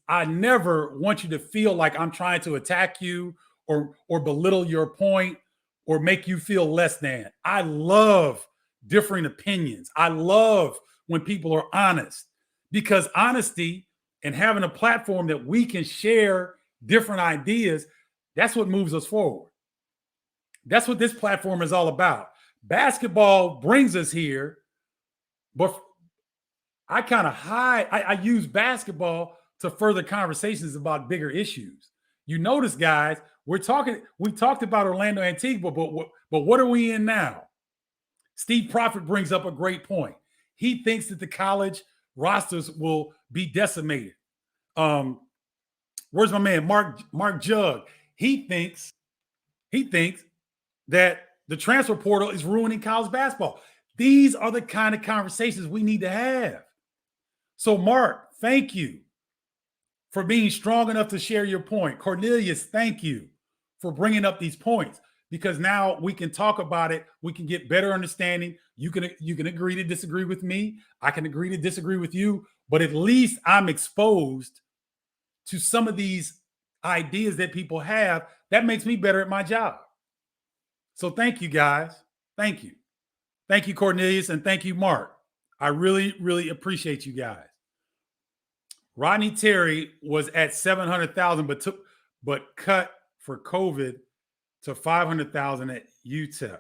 I never want you to feel like I'm trying to attack you or belittle your point or make you feel less than. I love differing opinions. I love when people are honest, because honesty and having a platform that we can share different ideas, that's what moves us forward. That's what this platform is all about. Basketball brings us here, but I kind of hide. I use basketball to further conversations about bigger issues. You notice, guys, we talked about Orlando Antigua, but what are we in now? Steve Prophet brings up a great point. He thinks that the college rosters will be decimated. Where's my man, Mark Jugg? He thinks that the transfer portal is ruining college basketball. These are the kind of conversations we need to have. So, Mark, thank you for being strong enough to share your point. Cornelius, thank you for bringing up these points, because now we can talk about it. We can get better understanding. You can agree to disagree with me. I can agree to disagree with you, but at least I'm exposed to some of these ideas that people have. That makes me better at my job. So thank you, guys. Thank you. Thank you, Cornelius, and thank you, Mark. I really, really appreciate you guys. Rodney Terry was at 700,000, but cut for COVID to 500,000 at UTEP.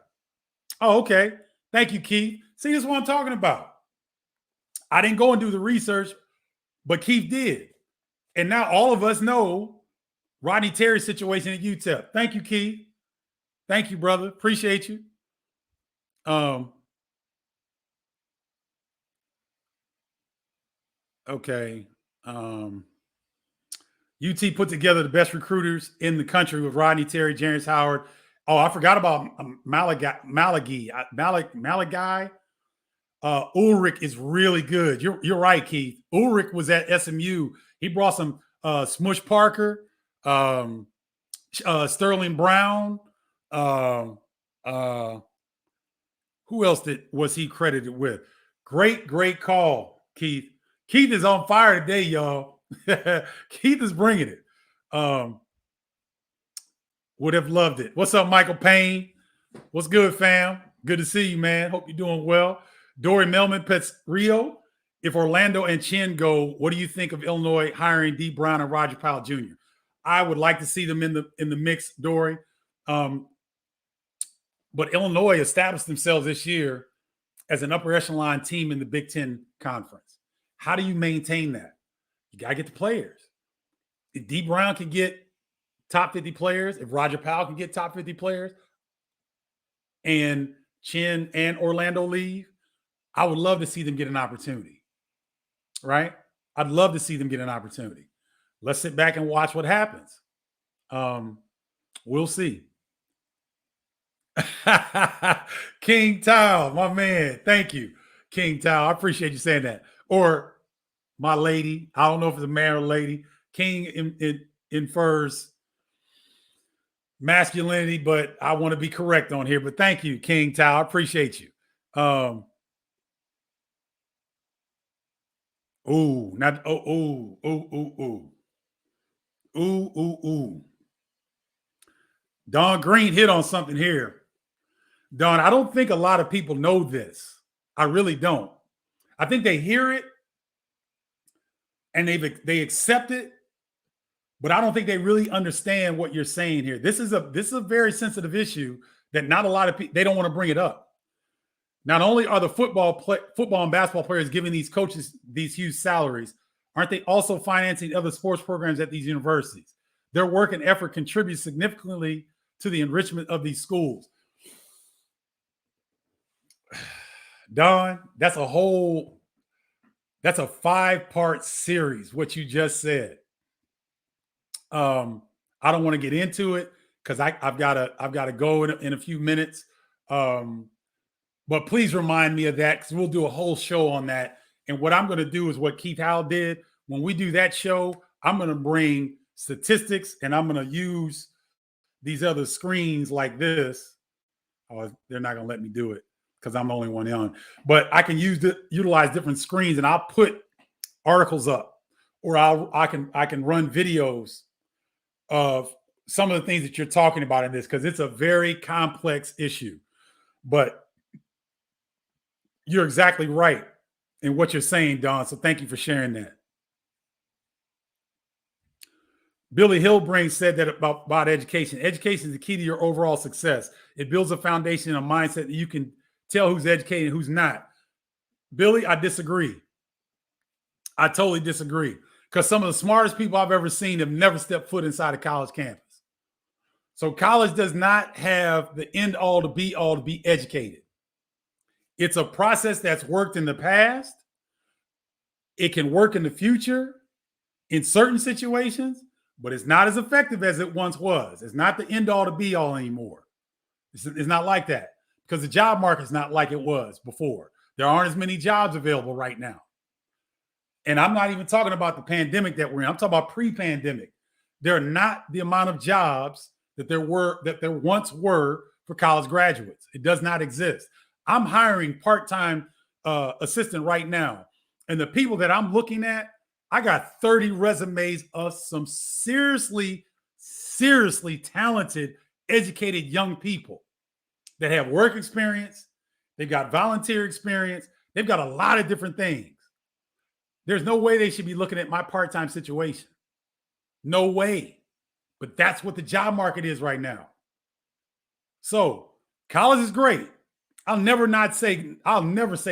Oh, okay. Thank you, Keith. See, this is what I'm talking about. I didn't go and do the research, but Keith did. And now all of us know Rodney Terry's situation at UTEP. Thank you, Keith. Thank you, brother. Appreciate you. Okay. UT put together the best recruiters in the country with Rodney Terry, Jarris Howard. Oh, I forgot about Malagai. Ulrich is really good. You're right, Keith. Ulrich was at SMU. He brought some Smush Parker, Sterling Brown. Who else was he credited with? Great call, Keith. Keith is on fire today, y'all. Keith is bringing it. Would have loved it. What's up, Michael Payne? What's good, fam? Good to see you, man. Hope you're doing well. Dory Melman Pets Rio. If Orlando and Chin go, what do you think of Illinois hiring D. Brown and Roger Powell Jr.? I would like to see them in the mix, Dory. But Illinois established themselves this year as an upper echelon team in the Big Ten Conference. How do you maintain that? You got to get the players. If D. Brown can get top 50 players, if Roger Powell can get top 50 players, and Chin and Orlando leave, I would love to see them get an opportunity, right? I'd love to see them get an opportunity. Let's sit back and watch what happens. We'll see. King Tao, my man. Thank you, King Tao. I appreciate you saying that. Or my lady. I don't know if it's a man or a lady. King infers masculinity, but I want to be correct on here. But thank you, King Tao. I appreciate you. Don Green hit on something here. Don, I don't think a lot of people know this. I really don't. I think they hear it and they accept it, but I don't think they really understand what you're saying here. This is a very sensitive issue that not a lot of people, they don't want to bring it up. Not only are the football and basketball players giving these coaches these huge salaries, aren't they also financing other sports programs at these universities? Their work and effort contributes significantly to the enrichment of these schools. Don, that's a 5-part series, what you just said. I don't want to get into it because I've got to go in a few minutes. But please remind me of that, because we'll do a whole show on that. And what I'm going to do is what Keith Howell did. When we do that show, I'm going to bring statistics and I'm going to use these other screens like this. Oh, they're not going to let me do it because I'm the only one on. But I can utilize different screens, and I'll put articles up, or I can run videos of some of the things that you're talking about in this, because it's a very complex issue. But you're exactly right in what you're saying, Don. So thank you for sharing that. Billy Hillbrain said that about education. Education is the key to your overall success. It builds a foundation and a mindset that you can tell who's educated and who's not. Billy, I disagree. I totally disagree, because some of the smartest people I've ever seen have never stepped foot inside a college campus. So college does not have the end all to be educated. It's a process that's worked in the past. It can work in the future in certain situations, but it's not as effective as it once was. It's not the end all to be all anymore. It's not like that, because the job market's not like it was before. There aren't as many jobs available right now. And I'm not even talking about the pandemic that we're in. I'm talking about pre-pandemic. There are not the amount of jobs that there once were for college graduates. It does not exist. I'm hiring part-time assistant right now. And the people that I'm looking at, I got 30 resumes of some seriously talented, educated young people that have work experience. They've got volunteer experience. They've got a lot of different things. There's no way they should be looking at my part-time situation. No way. But that's what the job market is right now. So college is great. I'll never say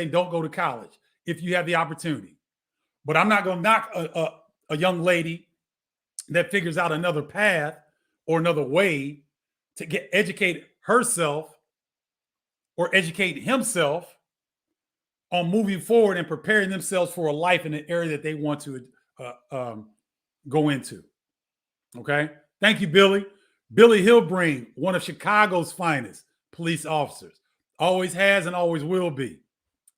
don't go to college if you have the opportunity. But I'm not going to knock a young lady that figures out another path or another way to get educate herself or educate himself on moving forward and preparing themselves for a life in an area that they want to go into. Okay. Thank you, Billy. Billy Hillbring, one of Chicago's finest police officers. Always has and always will be.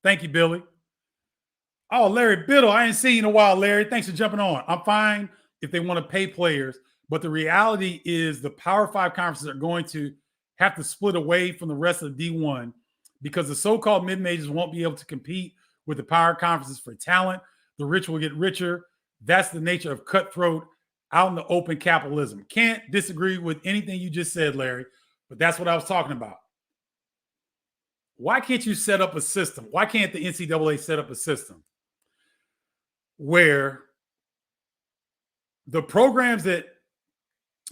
Thank you, Billy. Oh, Larry Biddle, I ain't seen you in a while, Larry. Thanks for jumping on. I'm fine if they want to pay players, but the reality is the Power 5 conferences are going to have to split away from the rest of D1 because the so-called mid-majors won't be able to compete with the power conferences for talent. The rich will get richer. That's the nature of cutthroat, out in the open capitalism. Can't disagree with anything you just said, Larry, but that's what I was talking about. Why can't you set up a system? Why can't the NCAA set up a system where the programs that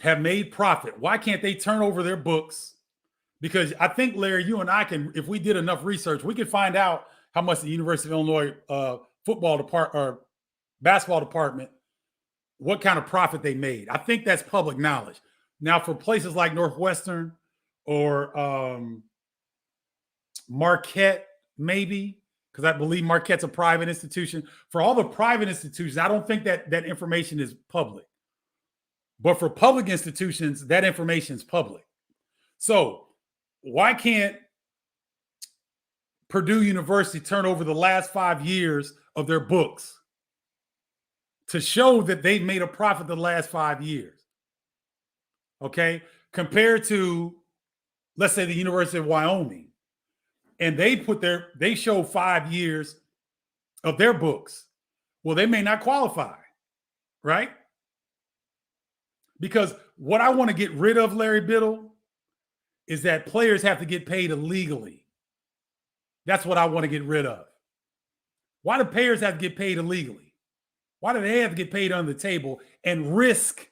have made profit, why can't they turn over their books? Because I think, Larry, you and I can, if we did enough research, we could find out how much the University of Illinois football department or basketball department, what kind of profit they made. I think that's public knowledge. Now, for places like Northwestern or Marquette, maybe, because I believe Marquette's a private institution. For all the private institutions, I don't think that information is public. But for public institutions, that information is public. So why can't Purdue University turn over the last 5 years of their books to show that they've made a profit the last 5 years? Okay, compared to, let's say, the University of Wyoming, and they show 5 years of their books. Well, they may not qualify, right? Because what I want to get rid of, Larry Biddle, is that players have to get paid illegally. That's what I want to get rid of. Why do players have to get paid illegally? Why do they have to get paid under the table and risk?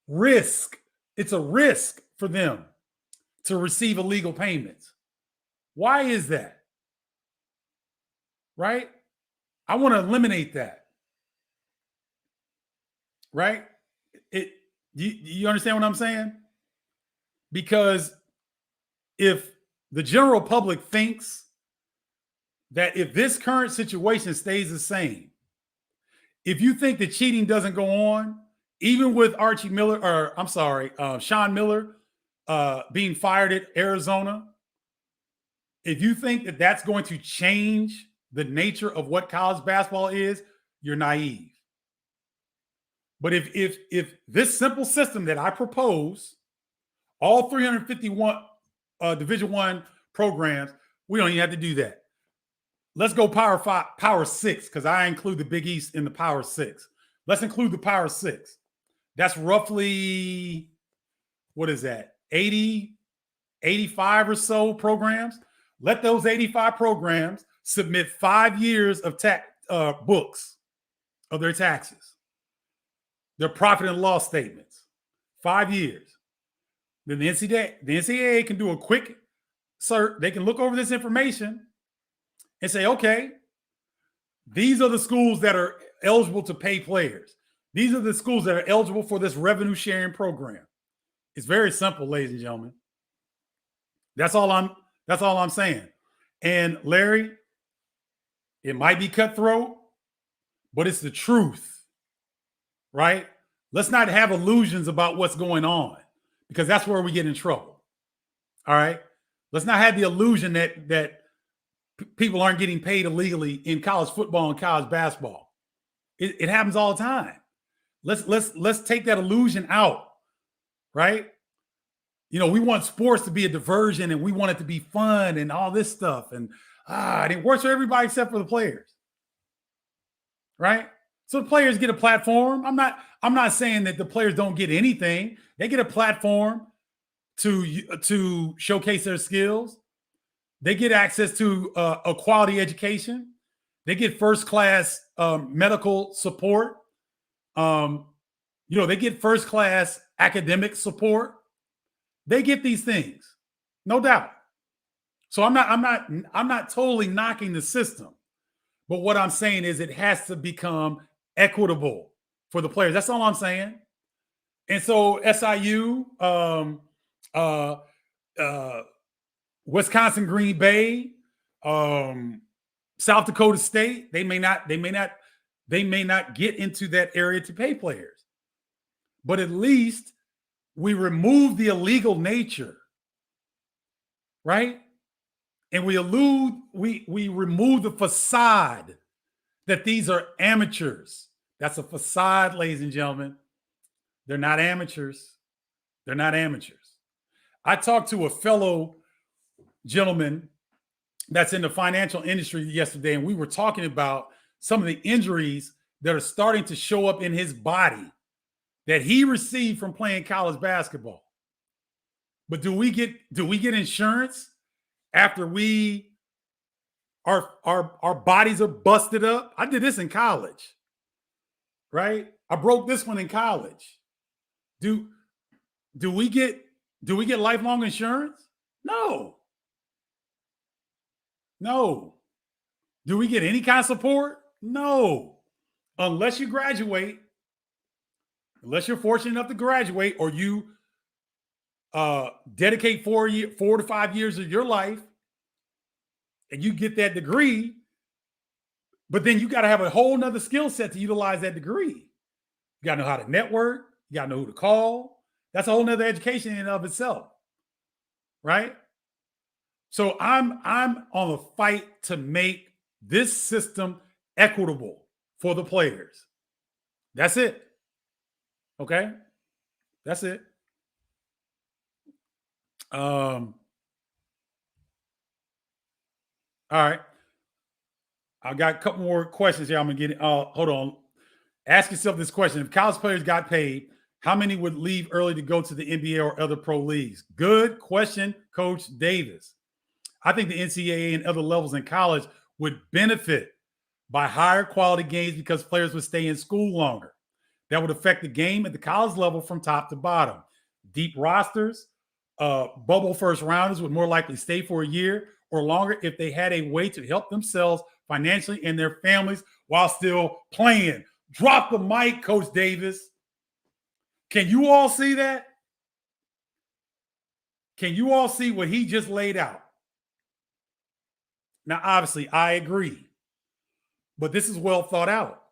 It's a risk for them to receive illegal payments. Why is that? Right? I want to eliminate that. Right? You understand what I'm saying? Because if the general public thinks that if this current situation stays the same, if you think that cheating doesn't go on, even with Sean Miller being fired at Arizona, if you think that that's going to change the nature of what college basketball is, you're naive. But if this simple system that I propose, all 351 Division I programs, we don't even have to do that. Let's go Power 6, because I include the Big East in the Power 6. Let's include the Power 6. That's roughly, what is that, 80, 85 or so programs. Let those 85 programs submit 5 years of books of their taxes, their profit and loss statements, 5 years. Then the NCAA can do a quick search. They can look over this information and say, okay, These are the schools that are eligible to pay players. These are the schools that are eligible for this revenue sharing program. It's very simple, ladies and gentlemen. That's all I'm saying. And Larry, it might be cutthroat, but it's the truth, right? Let's not have illusions about what's going on, because that's where we get in trouble. All right. Let's not have the illusion that people aren't getting paid illegally in college football and college basketball. It happens all the time. Let's take that illusion out, right? You know, we want sports to be a diversion and we want it to be fun and all this stuff. And it works for everybody except for the players, right? So the players get a platform. I'm not saying that the players don't get anything. They get a platform to showcase their skills. They get access to a quality education. They get first-class medical support. They get first-class academic support. They get these things, no doubt. So I'm not totally knocking the system, but what I'm saying is it has to become equitable for the players. That's all I'm saying. And so SIU, Wisconsin, Green Bay, South Dakota State, they may not get into that area to pay players, but at least we remove the illegal nature, right? And we remove the facade that these are amateurs. That's a facade, ladies and gentlemen. They're not amateurs. They're not amateurs. I talked to a fellow gentleman that's in the financial industry yesterday, and we were talking about some of the injuries that are starting to show up in his body that he received from playing college basketball. But do we get insurance after our bodies are busted up? I did this in college, right? I broke this one in college. Do we get lifelong insurance? No. Do we get any kind of support? No. Unless you graduate, unless you're fortunate enough to graduate, or you dedicate 4 to 5 years of your life and you get that degree, but then you got to have a whole nother skill set to utilize that degree. You got to know how to network. You got to know who to call. That's a whole nother education in and of itself, right? So I'm on a fight to make this system equitable for the players. That's it. Okay? That's it. All right. I got a couple more questions here. I'm going to get it. Hold on. Ask yourself this question. If college players got paid, how many would leave early to go to the NBA or other pro leagues? Good question, Coach Davis. I think the NCAA and other levels in college would benefit by higher quality games because players would stay in school longer. That would affect the game at the college level from top to bottom. Deep rosters, bubble first rounders would more likely stay for a year or longer if they had a way to help themselves financially and their families while still playing. Drop the mic, Coach Davis. Can you all see that? Can you all see what he just laid out? Now, obviously, I agree, but this is well thought out.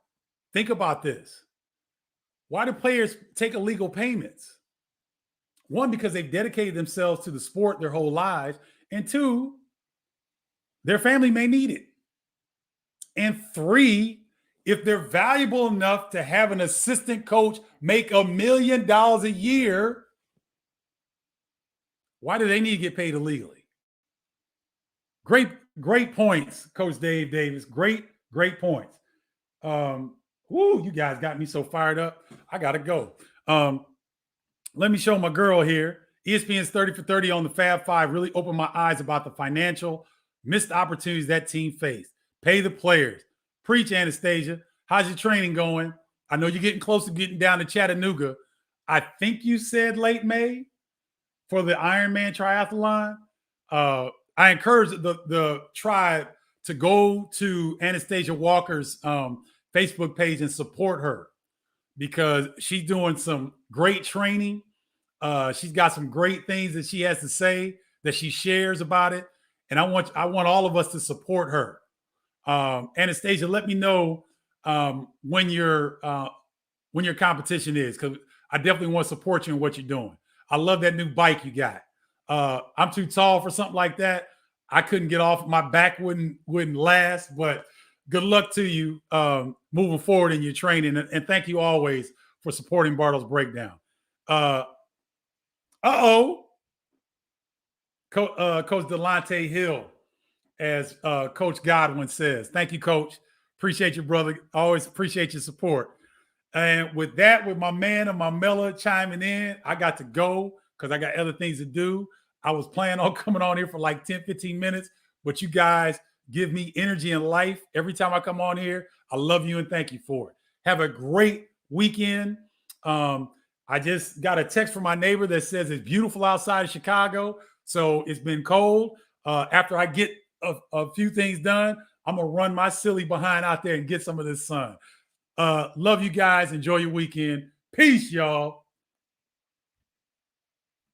Think about this. Why do players take illegal payments? One, because they've dedicated themselves to the sport their whole lives. And two, their family may need it. And three, if they're valuable enough to have an assistant coach make $1 million a year, why do they need to get paid illegally? Great points, Coach Dave Davis. Great points. You guys got me so fired up. I got to go. Let me show my girl here. ESPN's 30 for 30 on the Fab Five really opened my eyes about the financial missed opportunities that team faced. Pay the players. Preach, Anastasia. How's your training going? I know you're getting close to getting down to Chattanooga. I think you said late May for the Ironman triathlon. I encourage the tribe to go to Anastasia Walker's Facebook page and support her, because she's doing some great training. She's got some great things that she has to say, that she shares about it, and I want all of us to support her. Anastasia, let me know when your competition is, because I definitely want to support you in what you're doing. I love that new bike you got. I'm too tall for something like that. I couldn't get off. My back wouldn't last. But good luck to you moving forward in your training, and thank you always for supporting Bardo's Breakdown. Coach Delonte Hill, as Coach Godwin says. Thank you, Coach. Appreciate you, brother. Always appreciate your support. And with that, with my man and my Mella chiming in, I got to go because I got other things to do. I was planning on coming on here for like 10, 15 minutes, but you guys give me energy and life every time I come on here. I love you and thank you for it. Have a great weekend. I just got a text from my neighbor that says it's beautiful outside of Chicago. So it's been cold. After I get a few things done, I'm going to run my silly behind out there and get some of this sun. Love you guys. Enjoy your weekend. Peace, y'all.